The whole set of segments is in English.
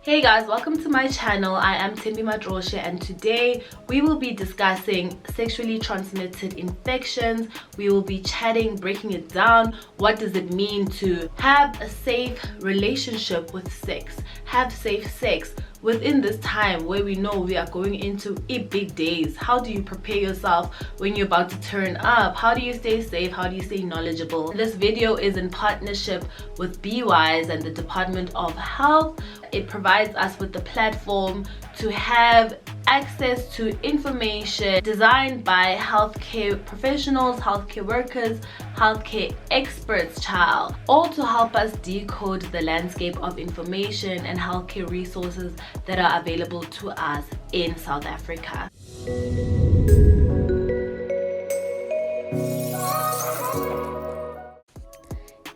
Hey guys, welcome to my channel. I am Timbi Matroshe and today we will be discussing sexually transmitted infections. We will be chatting, breaking it down. What does it mean to have a safe relationship with sex? Have safe sex within this time where we know we are going into big days. How do you prepare yourself when you're about to turn up? How do you stay safe? How do you stay knowledgeable? This video is in partnership with BWise and the Department of Health. It provides us with the platform to have access to information designed by healthcare professionals, healthcare workers, healthcare experts, all to help us decode the landscape of information and healthcare resources that are available to us in South Africa.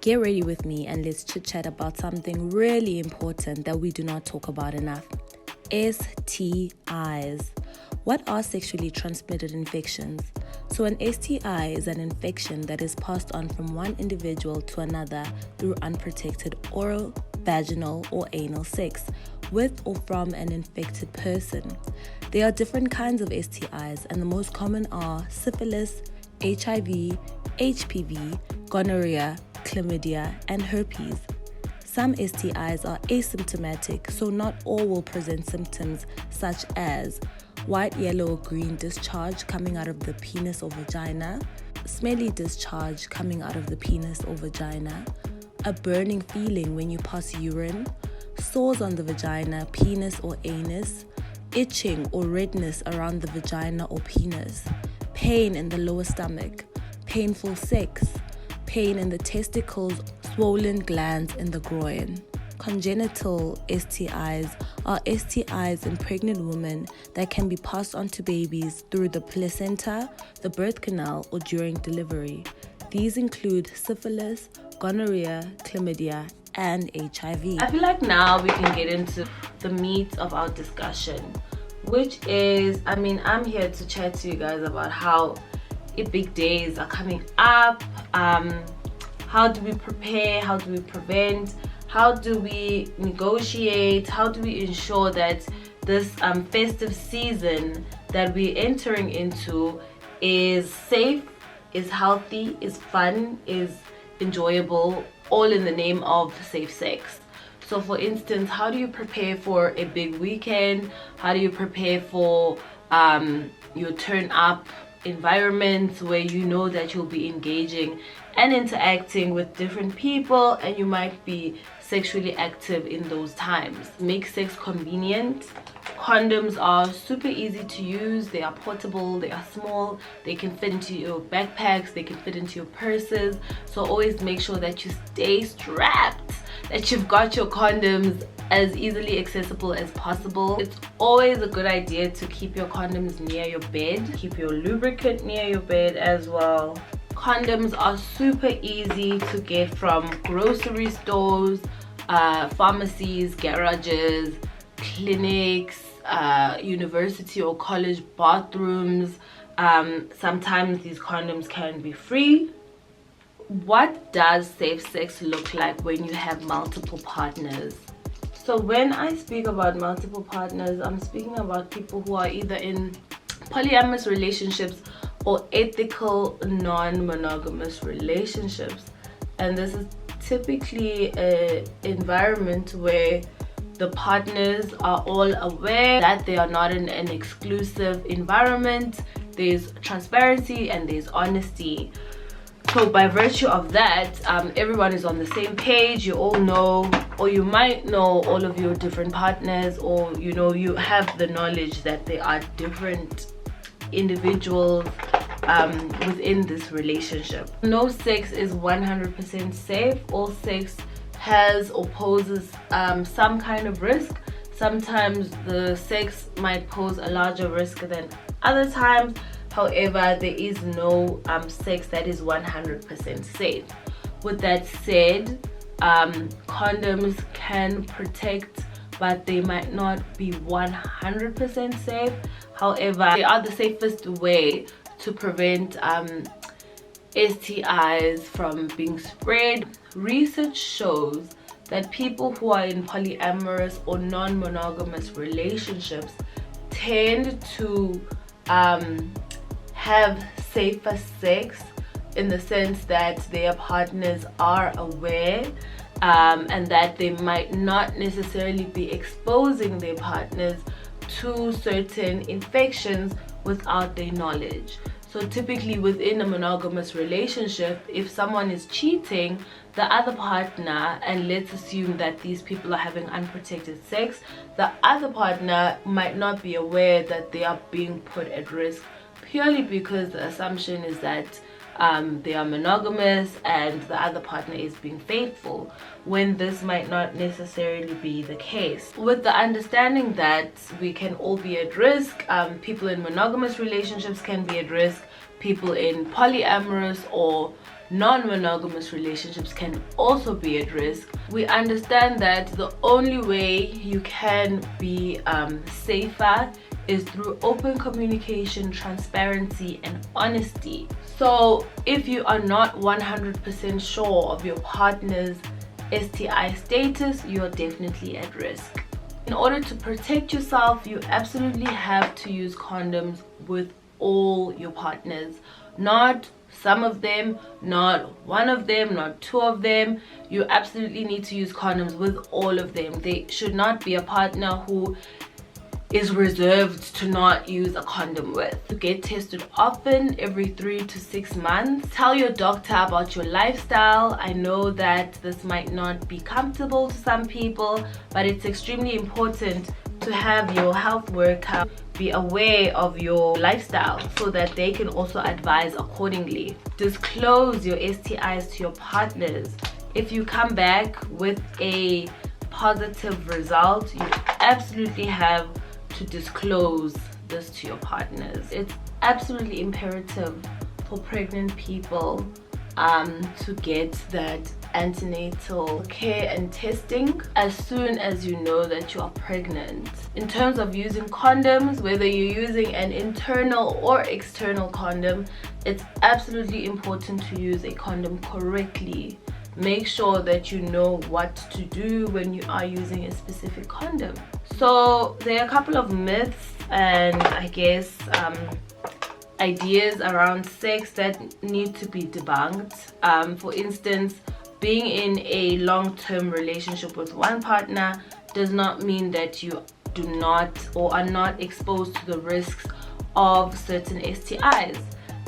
Get ready with me and let's chit chat about something really important that we do not talk about enough. STIs. What are sexually transmitted infections? So an STI is an infection that is passed on from one individual to another through unprotected oral, vaginal, or anal sex with or from an infected person. There are different kinds of STIs and the most common are syphilis, HIV, HPV, gonorrhea, chlamydia, and herpes. Some STIs are asymptomatic, so not all will present symptoms such as white, yellow, or green discharge coming out of the penis or vagina, smelly discharge coming out of the penis or vagina, a burning feeling when you pass urine, sores on the vagina, penis, or anus, itching or redness around the vagina or penis, pain in the lower stomach, painful sex, pain in the testicles, swollen glands in the groin. Congenital STIs are STIs in pregnant women that can be passed on to babies through the placenta, the birth canal, or during delivery. These include syphilis, gonorrhea, chlamydia, and HIV. I feel like now we can get into the meat of our discussion, which is, I'm here to chat to you guys about how big days are coming up. How do we prepare? How do we prevent? How do we negotiate? How do we ensure that this festive season that we're entering into is safe, is healthy, is fun, is enjoyable, all in the name of safe sex? So for instance, how do you prepare for a big weekend? How do you prepare for your turn up environments where you know that you'll be engaging and interacting with different people and you might be sexually active in those times? Make sex convenient. Condoms are super easy to use. They are portable, they are small, they can fit into your backpacks, they can fit into your purses. So always make sure that you stay strapped, that you've got your condoms as easily accessible as possible. It's always a good idea to keep your condoms near your bed. Keep your lubricant near your bed as well. Condoms are super easy to get from grocery stores, pharmacies, garages, clinics, university or college bathrooms. Sometimes these condoms can be free. What does safe sex look like when you have multiple partners? So when I speak about multiple partners, I'm speaking about people who are either in polyamorous relationships or ethical non-monogamous relationships. And this is typically an environment where the partners are all aware that they are not in an exclusive environment. There's transparency and there's honesty. So by virtue of that, everyone is on the same page. You all know, or you might know, all of your different partners, or you have the knowledge that they are different individuals within this relationship. No sex is 100% safe. All sex has or poses some kind of risk. Sometimes the sex might pose a larger risk than other times. However, there is no sex that is 100% safe. With that said, condoms can protect, but they might not be 100% safe. However, they are the safest way to prevent STIs from being spread. Research shows that people who are in polyamorous or non-monogamous relationships tend to have safer sex, in the sense that their partners are aware and that they might not necessarily be exposing their partners to certain infections without their knowledge. So typically within a monogamous relationship, if someone is cheating, the other partner, and let's assume that these people are having unprotected sex, the other partner might not be aware that they are being put at risk, purely because the assumption is that they are monogamous and the other partner is being faithful, when this might not necessarily be the case. With the understanding that we can all be at risk, people in monogamous relationships can be at risk, people in polyamorous or non-monogamous relationships can also be at risk, we understand that the only way you can be safer is through open communication, transparency, and honesty. So if you are not 100% sure of your partner's STI status, you're definitely at risk. In order to protect yourself, you absolutely have to use condoms with all your partners, not some of them, not one of them, not two of them. You absolutely need to use condoms with all of them. They should not be a partner who is reserved to not use a condom with. You get tested often, every 3 to 6 months. Tell your doctor about your lifestyle. I know that this might not be comfortable to some people, but it's extremely important to have your health worker be aware of your lifestyle so that they can also advise accordingly. Disclose your STIs to your partners. If you come back with a positive result, you absolutely have to disclose this to your partners. It's absolutely imperative for pregnant people to get that antenatal care and testing as soon as you know that you are pregnant. In terms of using condoms, whether you're using an internal or external condom, it's absolutely important to use a condom correctly. Make sure that you know what to do when you are using a specific condom. So there are a couple of myths and I guess ideas around sex that need to be debunked. For instance, being in a long-term relationship with one partner does not mean that you do not or are not exposed to the risks of certain STIs.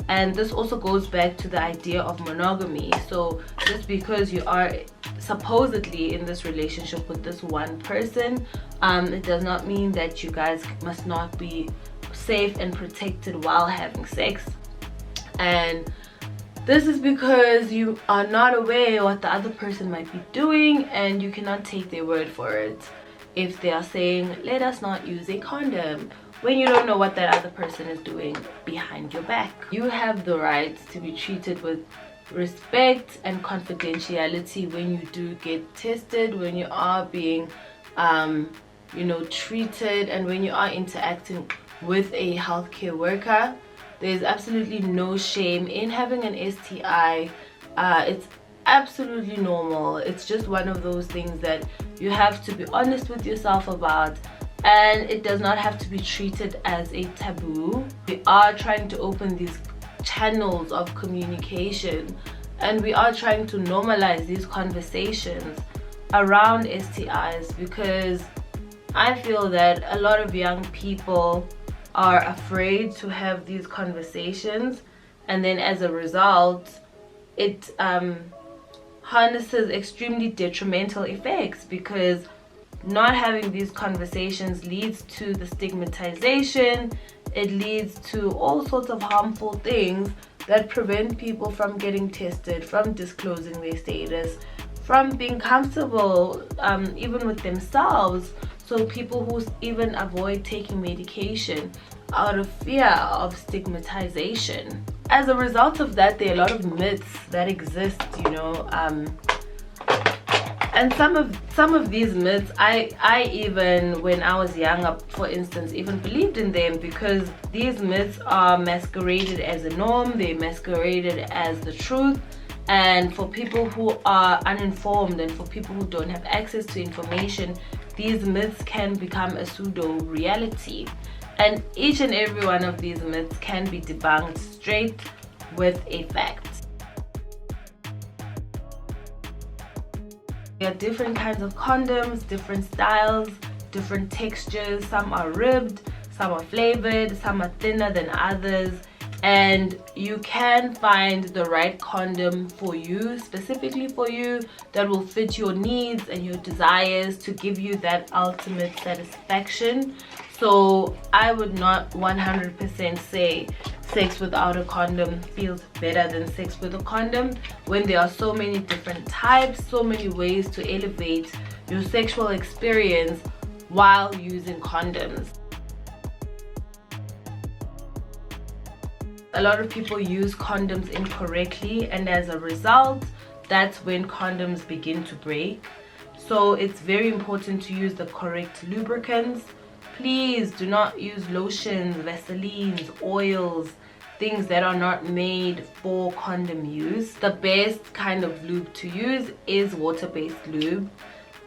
And this also goes back to the idea of monogamy. So just because you are supposedly in this relationship with this one person, it does not mean that you guys must not be safe and protected while having sex. And this is because you are not aware what the other person might be doing, and you cannot take their word for it if they are saying, let us not use a condom, when you don't know what that other person is doing behind your back. You have the right to be treated with respect and confidentiality when you do get tested, when you are being treated, and when you are interacting with a healthcare worker. There's absolutely no shame in having an STI. It's absolutely normal. It's just one of those things that you have to be honest with yourself about, and it does not have to be treated as a taboo. We are trying to open these channels of communication, and we are trying to normalize these conversations around STIs, because I feel that a lot of young people are afraid to have these conversations, and then as a result it harnesses extremely detrimental effects, because not having these conversations leads to the stigmatization. It leads to all sorts of harmful things that prevent people from getting tested, from disclosing their status, from being comfortable even with themselves. So people who even avoid taking medication out of fear of stigmatization. As a result of that, there are a lot of myths that exist, and some of these myths, I even, when I was younger, for instance, even believed in them, because these myths are masqueraded as a norm, they're masqueraded as the truth, And for people who are uninformed and for people who don't have access to information, these myths can become a pseudo reality, and each and every one of these myths can be debunked straight with a fact. There are different kinds of condoms, different styles, different textures. Some are ribbed, some are flavored, some are thinner than others, and you can find the right condom for you, specifically for you, that will fit your needs and your desires to give you that ultimate satisfaction. So I would not 100% say sex without a condom feels better than sex with a condom, when there are so many different types, so many ways to elevate your sexual experience while using condoms. A lot of people use condoms incorrectly, and as a result, that's when condoms begin to break. So it's very important to use the correct lubricants. Please do not use lotions, vaselines, oils, things that are not made for condom use. The best kind of lube to use is water-based lube.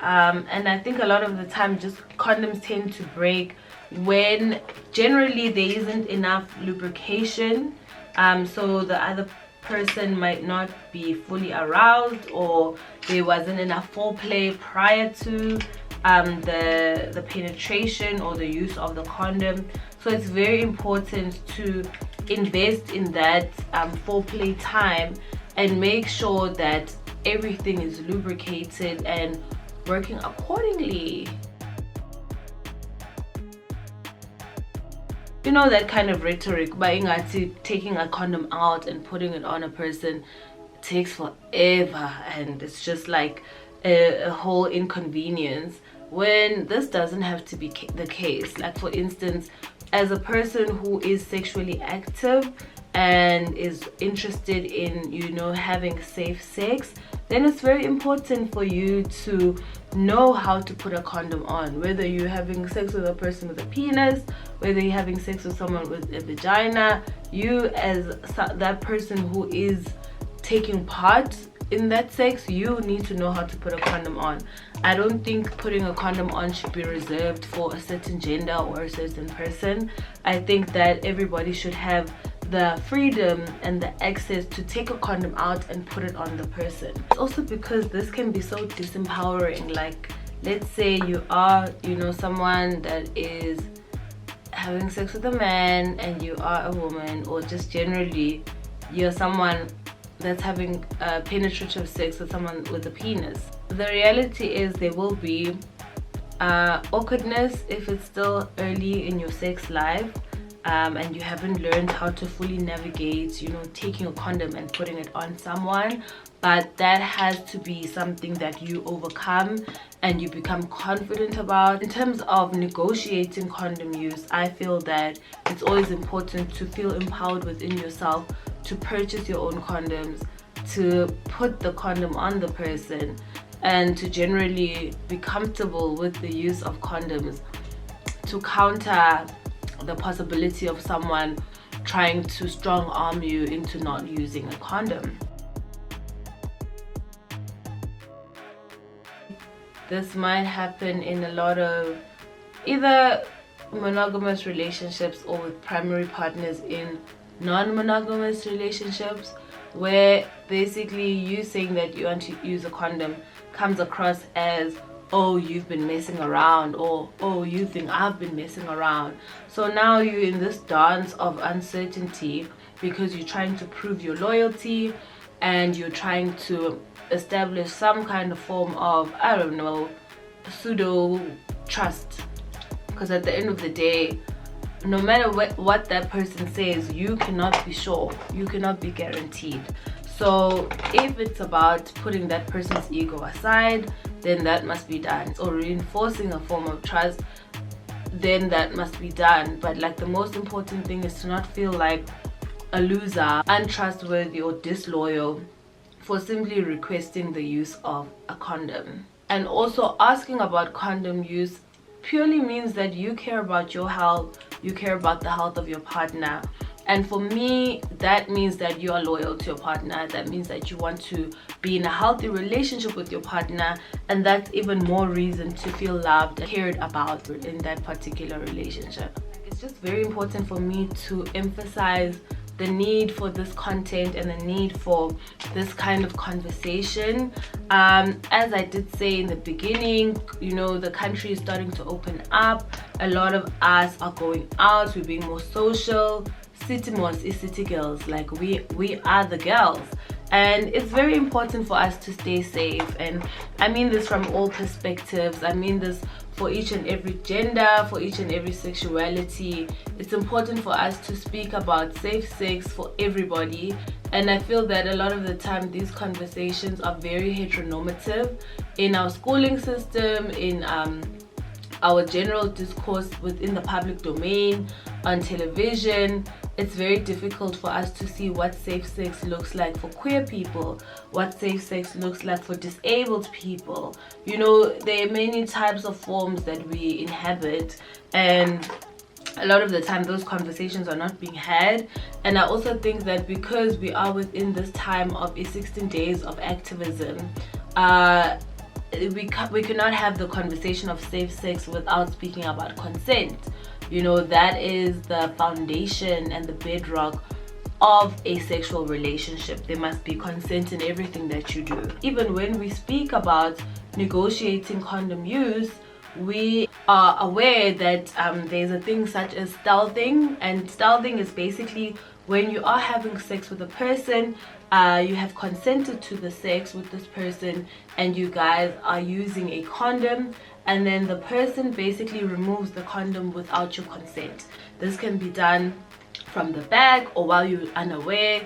And I think a lot of the time just condoms tend to break when generally there isn't enough lubrication, so the other person might not be fully aroused, or there wasn't enough foreplay prior to the penetration or the use of the condom. So it's very important to invest in that foreplay time and make sure that everything is lubricated and working accordingly. You know, that kind of rhetoric, by taking a condom out and putting it on a person takes forever, and it's just like a whole inconvenience, when this doesn't have to be the case. Like, for instance, as a person who is sexually active and is interested in, you know, having safe sex, then it's very important for you to know how to put a condom on. Whether you're having sex with a person with a penis, whether you're having sex with someone with a vagina, you as that person who is taking part in that sex, you need to know how to put a condom on. I don't think putting a condom on should be reserved for a certain gender or a certain person. I think that everybody should have the freedom and the access to take a condom out and put it on the person. It's also because this can be so disempowering. Like, let's say you are, you know, someone that is having sex with a man and you are a woman, or just generally you're someone that's having penetrative sex with someone with a penis. The reality is there will be awkwardness if it's still early in your sex life, and you haven't learned how to fully navigate, you know, taking a condom and putting it on someone. But that has to be something that you overcome and you become confident about. In terms of negotiating condom use, I feel that it's always important to feel empowered within yourself to purchase your own condoms, to put the condom on the person, and to generally be comfortable with the use of condoms, to counter the possibility of someone trying to strong arm you into not using a condom. This might happen in a lot of either monogamous relationships or with primary partners in non-monogamous relationships, where basically you saying that you want to use a condom comes across as, oh, you've been messing around, or oh, you think I've been messing around. So now you're in this dance of uncertainty because you're trying to prove your loyalty and you're trying to establish some kind of form of, I don't know, pseudo trust. Because at the end of the day, no matter what that person says, you cannot be sure, you cannot be guaranteed. So if it's about putting that person's ego aside, then that must be done. Or reinforcing a form of trust, then that must be done. But like, the most important thing is to not feel like a loser, untrustworthy, or disloyal for simply requesting the use of a condom. And also, asking about condom use purely means that you care about your health, you care about the health of your partner, And for me, that means that you are loyal to your partner. That means that you want to be in a healthy relationship with your partner, and that's even more reason to feel loved and cared about in that particular relationship. It's just very important for me to emphasize the need for this content and the need for this kind of conversation. As I did say in the beginning, you know, the country is starting to open up. A lot of us are going out, we're being more social. City Moss is city girls, like we are the girls, and it's very important for us to stay safe. And I mean this from all perspectives. I mean this for each and every gender, for each and every sexuality. It's important for us to speak about safe sex for everybody, and I feel that a lot of the time these conversations are very heteronormative in our schooling system, in our general discourse within the public domain, on television. It's very difficult for us to see what safe sex looks like for queer people, what safe sex looks like for disabled people. You know, there are many types of forms that we inhabit, and a lot of the time those conversations are not being had. And I also think that because we are within this time of 16 days of activism, we cannot have the conversation of safe sex without speaking about consent. You know, that is the foundation and the bedrock of a sexual relationship. There must be consent in everything that you do. Even when we speak about negotiating condom use, we are aware that there's a thing such as stealthing, and stealthing is basically when you are having sex with a person, you have consented to the sex with this person, and you guys are using a condom, and then the person basically removes the condom without your consent. This can be done from the back or while you're unaware.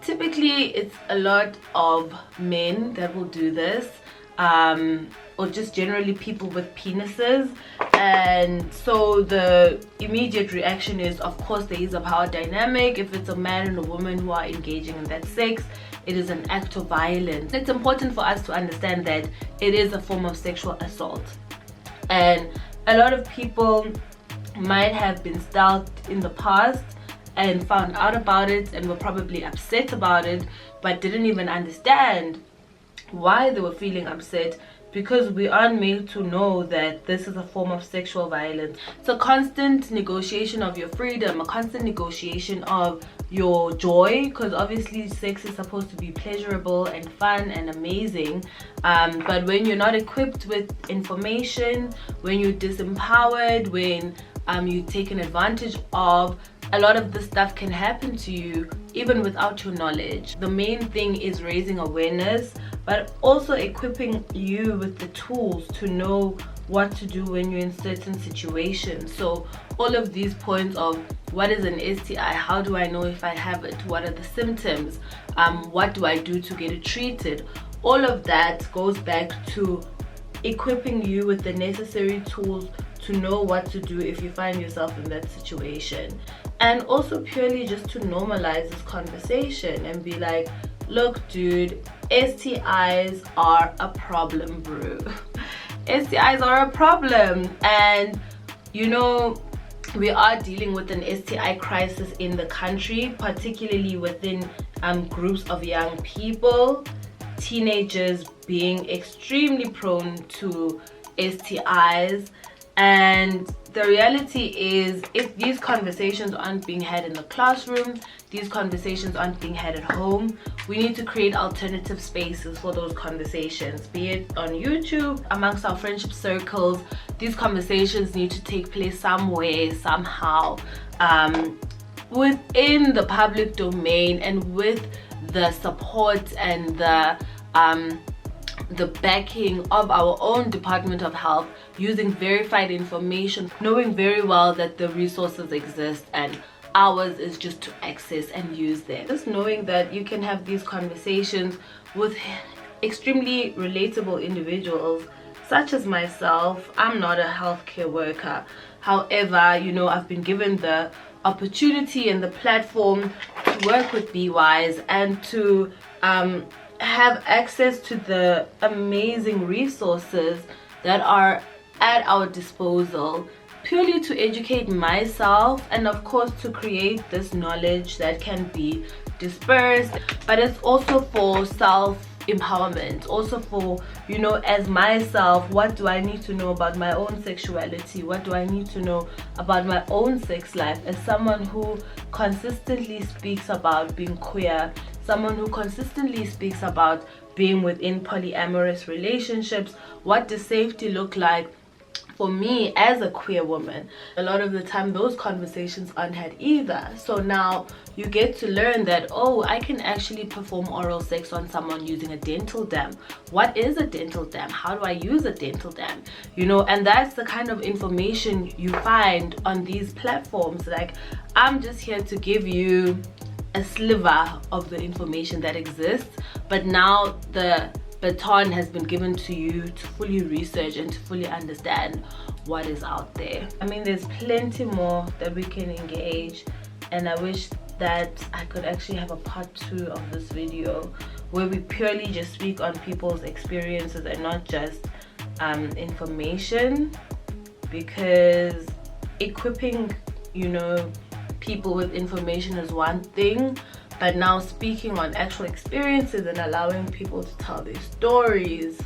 Typically it's a lot of men that will do this, or just generally people with penises. And so the immediate reaction is, of course, there is a power dynamic. If it's a man and a woman who are engaging in that sex, it is an act of violence. It's important for us to understand that it is a form of sexual assault, and a lot of people might have been stalked in the past and found out about it and were probably upset about it, but didn't even understand why they were feeling upset, because we aren't made to know that this is a form of sexual violence. It's a constant negotiation of your freedom, a constant negotiation of your joy, because obviously sex is supposed to be pleasurable and fun and amazing, but when you're not equipped with information, when you're disempowered, when you're taken advantage of, a lot of this stuff can happen to you even without your knowledge. The main thing is raising awareness, but also equipping you with the tools to know what to do when you're in certain situations. So all of these points of what is an STI, how do I know if I have it, what are the symptoms, what do I do to get it treated, all of that goes back to equipping you with the necessary tools to know what to do if you find yourself in that situation. And also purely just to normalize this conversation and be like, look dude, STIs are a problem, bro. STIs are a problem, and you know, we are dealing with an STI crisis in the country, particularly within groups of young people, teenagers being extremely prone to STIs. And the reality is, if these conversations aren't being had in the classroom, these conversations aren't being had at home, we need to create alternative spaces for those conversations, be it on YouTube, amongst our friendship circles. These conversations need to take place somewhere, somehow, within the public domain, and with the support and the backing of our own Department of Health, using verified information, knowing very well that the resources exist and ours is just to access and use them. Just knowing that you can have these conversations with extremely relatable individuals such as myself. I'm not a healthcare worker, however, you know, I've been given the opportunity and the platform to work with BYs and to have access to the amazing resources that are at our disposal. purely to educate myself, and of course to create this knowledge that can be dispersed, but it's also for self empowerment, also for, you know, as myself, what do I need to know about my own sexuality, what do I need to know about my own sex life, as someone who consistently speaks about being queer, someone who consistently speaks about being within polyamorous relationships. What does safety look like for me as a queer woman? A lot of the time those conversations aren't had either. So now you get to learn that, oh, I can actually perform oral sex on someone using a dental dam. What is a dental dam? How do I use a dental dam? You know, and that's the kind of information you find on these platforms. Like, I'm just here to give you a sliver of the information that exists, but now the baton has been given to you to fully research and to fully understand what is out there. I mean, there's plenty more that we can engage, and I wish that I could actually have a part 2 of this video where we purely just speak on people's experiences and not just information, because equipping, you know, people with information is one thing, but now speaking on actual experiences and allowing people to tell their stories,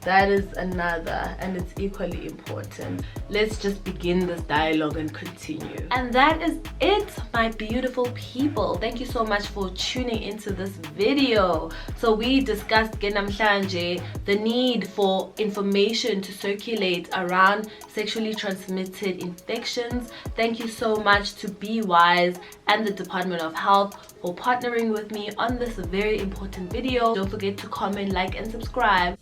that is another, and it's equally important. Let's just begin this dialogue and continue. And that is it, my beautiful people. Thank you so much for tuning into this video. So we discussed namhlanje the need for information to circulate around sexually transmitted infections. Thank you so much to Be Wise and the Department of Health for partnering with me on this very important video. Don't forget to comment, like, and subscribe.